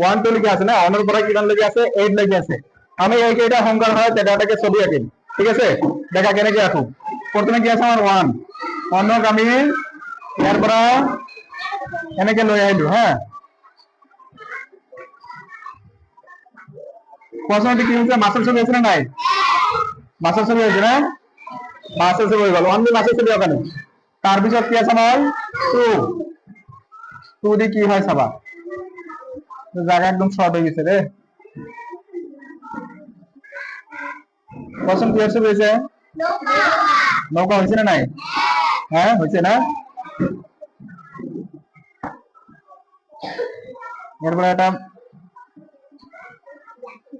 1 2 লিখে আছে না, অনের পরে কি লিখে আছে 8 লিখে আছে। আমি এইটা হোমকার হয় ডাটাটাকে ছবি আঁকিম, ঠিক আছে। দেখা কেন কি আঁকো, প্রথমে কি আছে আমার 1 অন্যক আমি এরপর এনেকে লই আইলু। হ্যাঁ, প্রশ্নটি কি হচ্ছে, মাছের ছবি আছে না নাই? মাছের ছবি আছে না, মাছের ছবি হয়ে গেল, অনলি মাছের ছবি ওখানে। তার পিছত কি আছে আমার 2 2 দিয়ে কি হয় সাবা, জায়গা একদম শর্ট হয়ে গেছে রে। প্রশ্ন কি হয়েছে, নৌকা হয়েছে না নাই? হ্যাঁ হয়েছে না। এরপরে একটা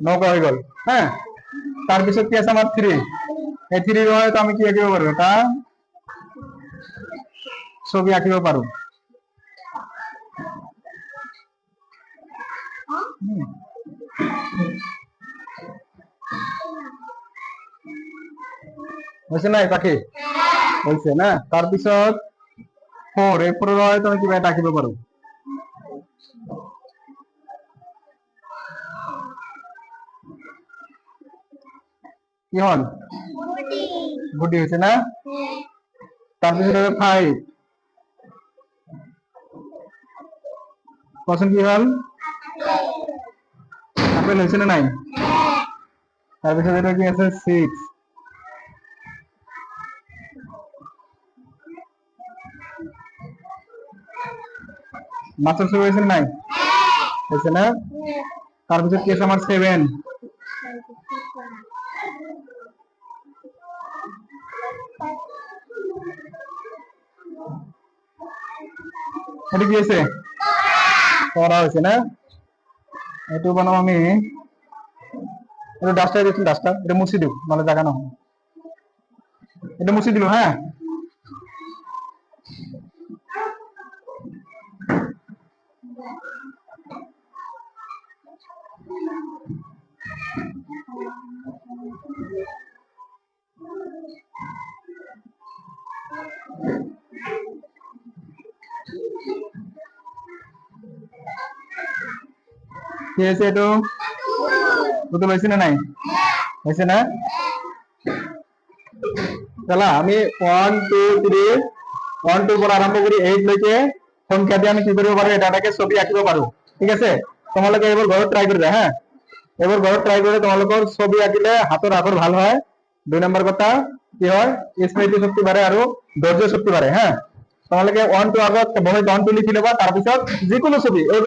নৌকা হয়ে গেল। হ্যাঁ, তার পিছত কি আছে আমার 3, এই 3 তো আমি কি আঁকিব পারবো, এটা ছবি আঁকিব পারো। হয়েছে না পাখি, হয়েছে না। তার পিছত 4, এই 4 তুমি কিভাবে আঁকিব পারো। কি হল, গুটি হয়েছে না। তার পিছত 5, পছন্দ কি হল, আপেল হয়েছে না নাই। তার পিছত এটা কি আছে 6, মাছের ছবি হয়েছে নাই, হয়েছে না। তার পিছত কি আছে আমার 7, এটা কি আছে, করা হয়েছে না। একটু বানাও, আমি একটু ডাস্টার দিচ্ছি, ডাস্টার এটা মুছি দিব, মানে জায়গা না হয়, এটা মুছি দিল। হ্যাঁ, কি হয়েছে, একটু দুটো হয়েছে না নাই, হয়েছে না। চলা আমি 1 2 3 1 2 করে আরম্ভ করি 8 লৈকে সংখ্যা দিয়ে আমি কি করব পারো, এটাকে ছবি আঁকিব পারো, ঠিক আছে। তোমালোকে এবার ঘরে ট্রাই করবে। হ্যাঁ, এবার ঘরে ট্রাই করে তোমালোকৰ ছবি আঁকিলে হাতৰ আখৰ ভাল হয়। 2 নম্বৰ কথা কি হয়, স্মৃতি শক্তি বাঢ়ে আৰু ধৈৰ্য শক্তি বাঢ়ে। হ্যাঁ, তোমালোকে 1 2 আগত বহিত 1 2 লিখি লবা, তাৰপিছত যিকোনো ছবি